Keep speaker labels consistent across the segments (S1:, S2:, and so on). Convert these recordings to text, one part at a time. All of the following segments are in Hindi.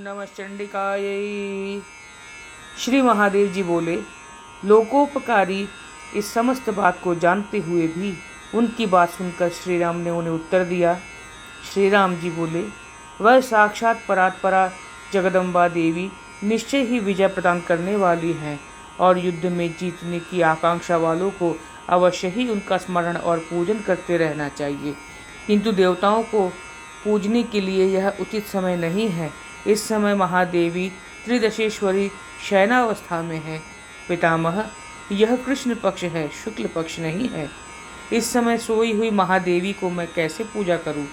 S1: नमः चंडिकायै। श्री महादेव जी बोले, लोकोपकारी इस समस्त बात को जानते हुए भी उनकी बात सुनकर श्री राम ने उन्हें उत्तर दिया। श्री राम जी बोले, वह साक्षात परात्परा जगदम्बा देवी निश्चय ही विजय प्रदान करने वाली हैं और युद्ध में जीतने की आकांक्षा वालों को अवश्य ही उनका स्मरण और पूजन करते रहना चाहिए, किंतु देवताओं को पूजने के लिए यह उचित समय नहीं है। इस समय महादेवी त्रिदशेश्वरी शयनावस्था में है। पितामह, यह कृष्ण पक्ष है, शुक्ल पक्ष नहीं है। इस समय सोई हुई महादेवी को मैं कैसे पूजा करूं?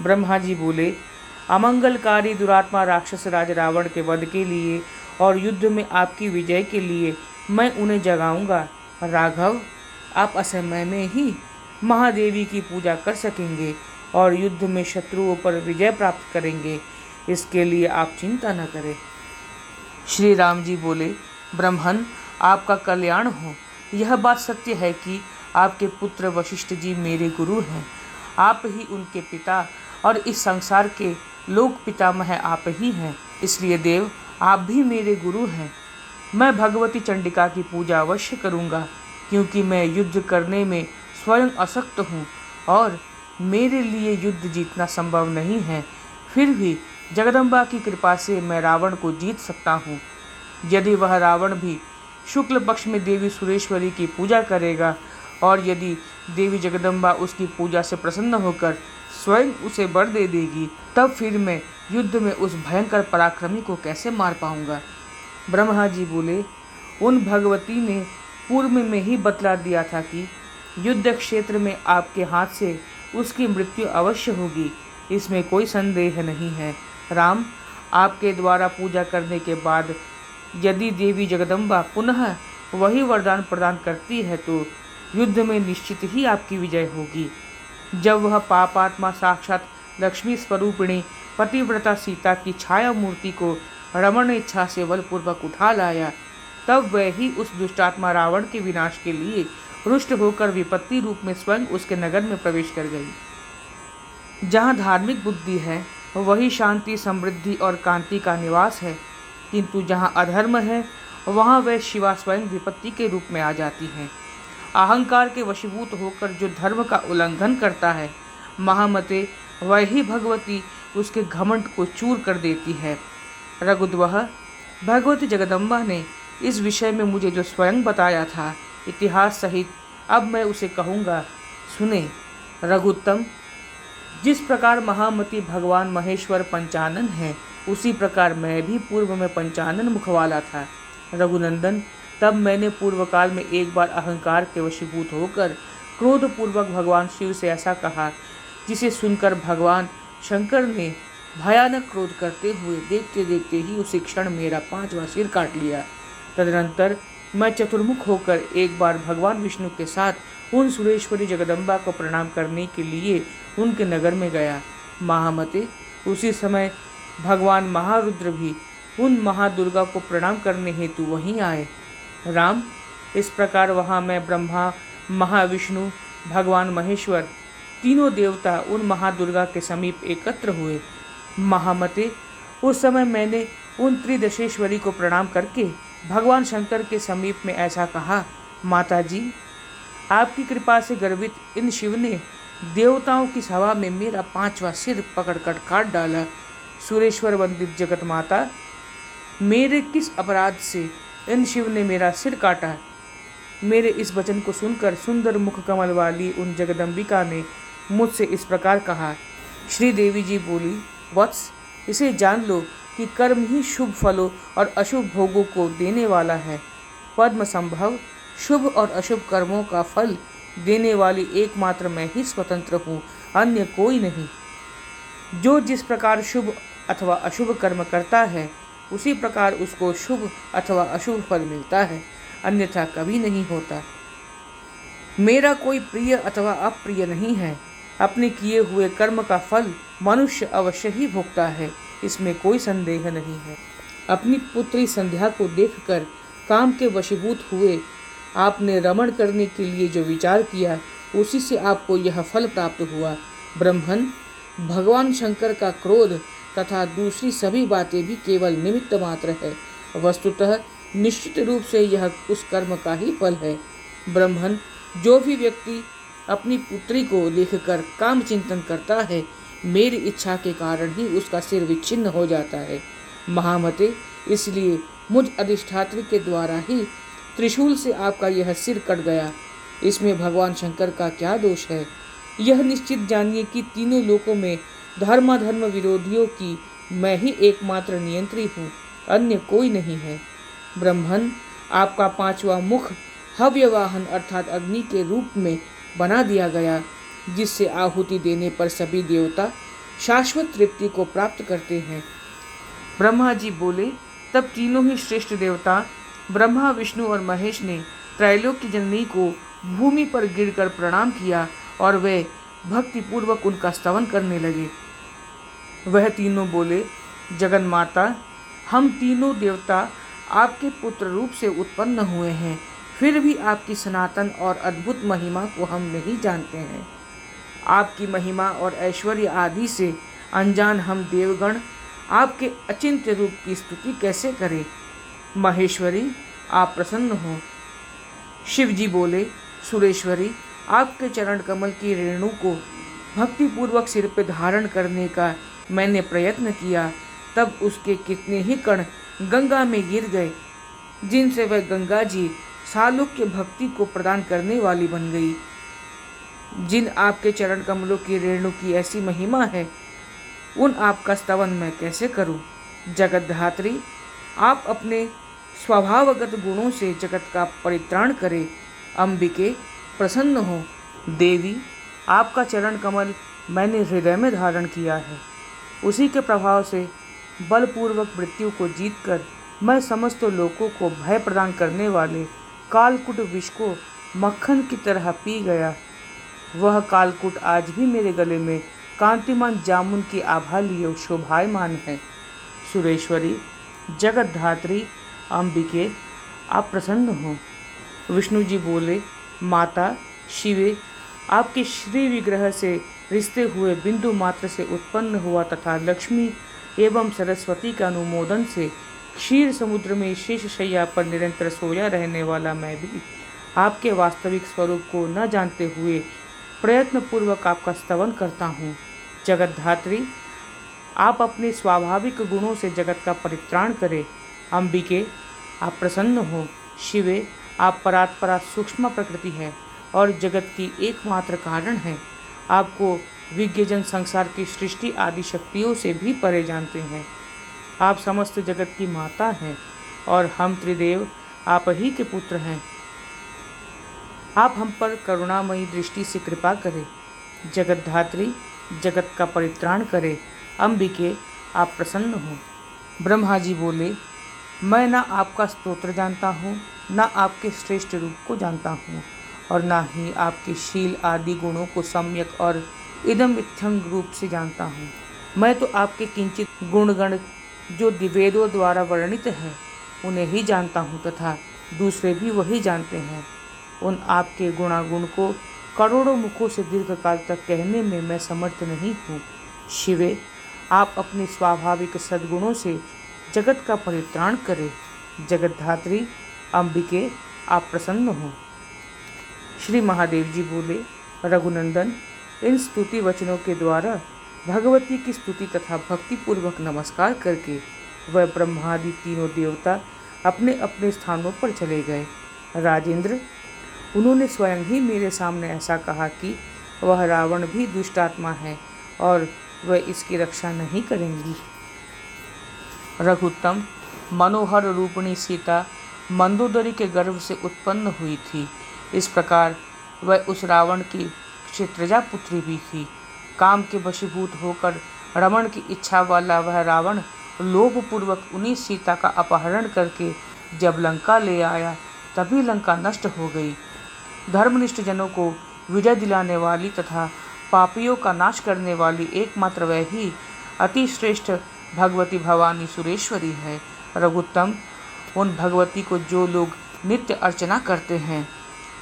S1: ब्रह्मा जी बोले, अमंगलकारी दुरात्मा राक्षस राज रावण के वध के लिए और युद्ध में आपकी विजय के लिए मैं उन्हें जगाऊंगा। राघव, आप असमय में ही महादेवी की पूजा कर सकेंगे और युद्ध में शत्रुओं पर विजय प्राप्त करेंगे। इसके लिए आप चिंता न करें। श्री राम जी बोले, ब्रह्मन, आपका कल्याण हो। यह बात सत्य है कि आपके पुत्र वशिष्ठ जी मेरे गुरु हैं। आप ही उनके पिता और इस संसार के लोक पितामह आप ही हैं। इसलिए देव, आप भी मेरे गुरु हैं। मैं भगवती चंडिका की पूजा अवश्य करूँगा, क्योंकि मैं युद्ध करने में स्वयं असक्त हूँ और मेरे लिए युद्ध जीतना संभव नहीं है। फिर भी जगदम्बा की कृपा से मैं रावण को जीत सकता हूँ। यदि वह रावण भी शुक्ल पक्ष में देवी सुरेश्वरी की पूजा करेगा और यदि देवी जगदम्बा उसकी पूजा से प्रसन्न होकर स्वयं उसे वर दे देगी, तब फिर मैं युद्ध में उस भयंकर पराक्रमी को कैसे मार पाऊंगा? ब्रह्मा जी बोले, उन भगवती ने पूर्व में ही बतला दिया था कि युद्ध क्षेत्र में आपके हाथ से उसकी मृत्यु अवश्य होगी। इसमें कोई संदेह नहीं है। राम, आपके द्वारा पूजा करने के बाद यदि देवी जगदम्बा पुनः वही वरदान प्रदान करती है तो युद्ध में निश्चित ही आपकी विजय होगी। जब वह पापात्मा साक्षात लक्ष्मी स्वरूपिणी पतिव्रता सीता की छाया मूर्ति को रमण इच्छा से बलपूर्वक उठा लाया, तब वह ही उस दुष्टात्मा रावण के विनाश के लिए रुष्ट होकर विपत्ति रूप में स्वयं उसके नगर में प्रवेश कर गई। जहाँ धार्मिक बुद्धि है वही शांति, समृद्धि और कांति का निवास है, किंतु जहाँ अधर्म है वहाँ वह शिवा स्वयं विपत्ति के रूप में आ जाती है। अहंकार के वशीभूत होकर जो धर्म का उल्लंघन करता है, महामते, वही भगवती उसके घमंड को चूर कर देती है। रघुद्वह, भगवती जगदम्बा ने इस विषय में मुझे जो स्वयं बताया था इतिहास सहित, अब मैं उसे कहूँगा, सुने। रघुत्तम, जिस प्रकार महामती भगवान महेश्वर पंचानन है, उसी प्रकार मैं भी पूर्व में पंचानन मुख वाला था। रघुनंदन, तब मैंने पूर्व काल में एक बार अहंकार के वशीभूत होकर क्रोधपूर्वक भगवान शिव से ऐसा कहा, जिसे सुनकर भगवान शंकर ने भयानक क्रोध करते हुए देखते देखते ही उसी क्षण मेरा 5वां सिर काट लिया। तदनंतर मैं चतुर्मुख होकर एक बार भगवान विष्णु के साथ उन सुरेश्वरी जगदम्बा को प्रणाम करने के लिए उनके नगर में गया। महामते, उसी समय भगवान महारुद्र भी उन महादुर्गा को प्रणाम करने हेतु वहीं आए। राम, इस प्रकार वहाँ मैं ब्रह्मा, महाविष्णु, भगवान महेश्वर, तीनों देवता उन महादुर्गा के समीप एकत्र हुए। महामते, उस समय मैंने उन त्रिदशेश्वरी को प्रणाम करके भगवान शंकर के समीप में ऐसा कहा, माता जी, आपकी कृपा से गर्वित इन शिव ने देवताओं की सभा में मेरा 5वां सिर पकड़कर काट डाला। सुरेश्वर वंदित जगत माता, मेरे किस अपराध से इन शिव ने मेरा सिर काटा? मेरे इस वचन को सुनकर सुंदर मुख कमल वाली उन जगदम्बिका ने मुझसे इस प्रकार कहा। श्री देवी जी बोली, वत्स, इसे जान लो कि कर्म ही शुभ फलों और अशुभ भोगों को देने वाला है। पद्म संभव शुभ और अशुभ कर्मों का फल देने वाली एकमात्र मैं ही स्वतंत्र हूँ, अन्य कोई नहीं। जो जिस प्रकार शुभ अथवा अशुभ कर्म करता है, उसी प्रकार उसको शुभ अथवा अशुभ फल मिलता है, अन्यथा कभी नहीं होता। मेरा कोई प्रिय अथवा अप्रिय नहीं है। अपने किए हुए कर्म का फल मनुष्य अवश्य ही भोगता है, इसमें कोई संदेह नहीं है। अपनी पुत्री संध्या को देखकर काम के वशीभूत हुए आपने रमण करने के लिए जो विचार किया, उसी से आपको यह फल प्राप्त हुआ। ब्रह्मन, भगवान शंकर का क्रोध तथा दूसरी सभी बातें भी केवल निमित्त मात्र है। वस्तुतः निश्चित रूप से यह उस कर्म का ही फल है। ब्रह्मन, जो भी व्यक्ति अपनी पुत्री को देखकर काम चिंतन करता है, मेरी इच्छा के कारण ही उसका सिर विच्छिन्न हो जाता है। महामते, इसलिए मुझ अधिष्ठात्री के द्वारा ही त्रिशूल से आपका यह सिर कट गया। इसमें भगवान शंकर का क्या दोष है? यह निश्चित जानिए कि तीनों लोकों में धर्माधर्म विरोधियों की मैं ही एकमात्र नियंत्री हूँ, अन्य कोई नहीं है। ब्रह्मन, आपका 5वां मुख हव्यवाहन अर्थात अग्नि के रूप में बना दिया गया, जिससे आहुति देने पर सभी देवता शाश्वत तृप्ति को प्राप्त करते हैं। ब्रह्मा जी बोले, तब तीनों ही श्रेष्ठ देवता ब्रह्मा, विष्णु और महेश ने त्रैलोक्य जननी को भूमि पर गिरकर प्रणाम किया और वे भक्तिपूर्वक उनका स्तवन करने लगे। वह तीनों बोले, जगन माता, हम तीनों देवता आपके पुत्र रूप से उत्पन्न हुए हैं, फिर भी आपकी सनातन और अद्भुत महिमा को हम नहीं जानते हैं। आपकी महिमा और ऐश्वर्य आदि से अनजान हम देवगण आपके अचिंत्य रूप की स्तुति कैसे करें। महेश्वरी, आप प्रसन्न हो। शिव जी बोले, सुरेश्वरी, आपके चरण कमल की रेणु को भक्तिपूर्वक सिर पे धारण करने का मैंने प्रयत्न किया, तब उसके कितने ही कण गंगा में गिर गए, जिनसे वह गंगा जी सालोक्य भक्ति को प्रदान करने वाली बन गई। जिन आपके चरण कमलों की रेणु की ऐसी महिमा है, उन आपका स्तवन मैं कैसे करूं। जगतधात्री, आप अपने स्वभावगत गुणों से जगत का परित्राण करें। अंबिके, प्रसन्न हो। देवी, आपका चरण कमल मैंने हृदय में धारण किया है, उसी के प्रभाव से बलपूर्वक मृत्यु को जीतकर मैं समस्त लोकों को भय प्रदान करने वाले कालकूट विष को मक्खन की तरह पी गया। वह कालकूट आज भी मेरे गले में कांतिमान जामुन की आभा लिए शोभायमान है। सुरेश्वरी, जगतधात्री, अंबिके, आप प्रसन्न हो। विष्णु जी बोले, माता शिवे, आपके श्री विग्रह से रिश्ते हुए बिंदु मात्र से उत्पन्न हुआ तथा लक्ष्मी एवं सरस्वती का अनुमोदन से क्षीर समुद्र में शेष शैया पर निरंतर सोया रहने वाला मैं भी आपके वास्तविक स्वरूप को न जानते हुए प्रयत्न पूर्वक आपका स्तवन करता हूँ। जगतधात्री, आप अपने स्वाभाविक गुणों से जगत का परित्राण करें। अंबिके, आप प्रसन्न हो। शिवे, आप परात्परा सूक्ष्म प्रकृति है और जगत की एकमात्र कारण है। आपको विज्ञजन संसार की सृष्टि आदि शक्तियों से भी परे जानते हैं। आप समस्त जगत की माता हैं और हम त्रिदेव आप ही के पुत्र हैं। आप हम पर करुणामयी दृष्टि से कृपा करें। जगतधात्री, जगत का परित्राण करें। अंबिके, आप प्रसन्न हो। ब्रह्मा जी बोले, मैं ना आपका स्तोत्र जानता हूँ, ना आपके श्रेष्ठ रूप को जानता हूँ और ना ही आपके शील आदि गुणों को सम्यक और इदम इत्थम रूप से जानता हूँ। मैं तो आपके किंचित गुणगण जो वेदों द्वारा वर्णित हैं उन्हें ही जानता हूँ तथा दूसरे भी वही जानते हैं। उन आपके गुणागुण को करोड़ों मुखों से दीर्घकाल तक कहने में मैं समर्थ नहीं हूँ। शिवे, आप अपने स्वाभाविक सद्गुणों से जगत का परित्राण करें। जगतधात्री, अंबिके, आप प्रसन्न हो। श्री महादेव जी बोले, रघुनंदन, इन स्तुति वचनों के द्वारा भगवती की स्तुति तथा भक्तिपूर्वक नमस्कार करके वह ब्रह्मादि तीनों देवता अपने अपने स्थानों पर चले गए। राजेंद्र, उन्होंने स्वयं ही मेरे सामने ऐसा कहा कि वह रावण भी दुष्टात्मा है और वह इसकी रक्षा नहीं करेंगी। रघुत्तम, मनोहर रूपिणी सीता मंदोदरी के गर्भ से उत्पन्न हुई थी। इस प्रकार वह उस रावण की क्षत्रिजा पुत्री भी थी। काम के वशीभूत होकर रमण की इच्छा वाला वह रावण लोभपूर्वक उन्हीं सीता का अपहरण करके जब लंका ले आया, तभी लंका नष्ट हो गई। धर्मनिष्ठ जनों को विजय दिलाने वाली तथा पापियों का नाश करने वाली एकमात्र वह ही अति श्रेष्ठ भगवती भवानी सुरेश्वरी है। रघुत्तम, उन भगवती को जो लोग नित्य अर्चना करते हैं,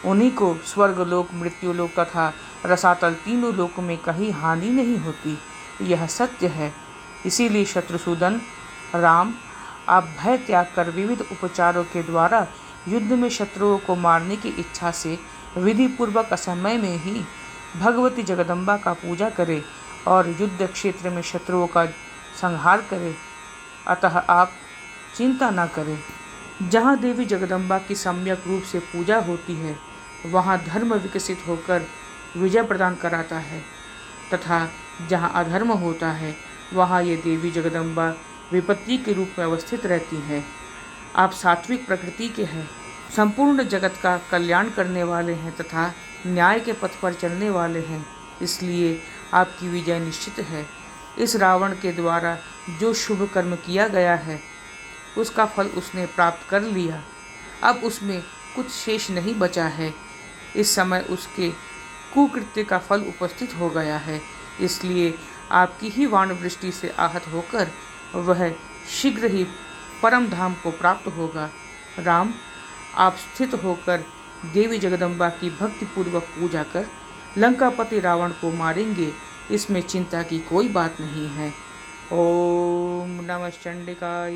S1: उन्हीं को स्वर्गलोक, मृत्युलोक तथा रसातल तीनों लोकों में कहीं हानि नहीं होती। यह सत्य है। इसीलिए शत्रुसूदन राम, आप भय त्याग कर विविध उपचारों के द्वारा युद्ध में शत्रुओं को मारने की इच्छा से विधि पूर्वक असमय में ही भगवती जगदम्बा का पूजा करें और युद्ध क्षेत्र में शत्रुओं का संहार करें। अतः आप चिंता न करें। जहाँ देवी जगदम्बा की सम्यक रूप से पूजा होती है, वहाँ धर्म विकसित होकर विजय प्रदान कराता है, तथा जहाँ अधर्म होता है, वहाँ ये देवी जगदम्बा विपत्ति के रूप में अवस्थित रहती हैं। आप सात्विक प्रकृति के हैं, संपूर्ण जगत का कल्याण करने वाले हैं तथा न्याय के पथ पर चलने वाले हैं, इसलिए आपकी विजय निश्चित है। इस रावण के द्वारा जो शुभ कर्म किया गया है, उसका फल उसने प्राप्त कर लिया। अब उसमें कुछ शेष नहीं बचा है। इस समय उसके कुकृत्य का फल उपस्थित हो गया है, इसलिए आपकी ही वाण वृष्टि से आहत होकर वह शीघ्र ही परम धाम को प्राप्त होगा। राम, आप स्थित होकर देवी जगदम्बा की भक्तिपूर्वक पूजा कर लंकापति रावण को मारेंगे, इसमें चिंता की कोई बात नहीं है। ओम नमः चंडिकाय।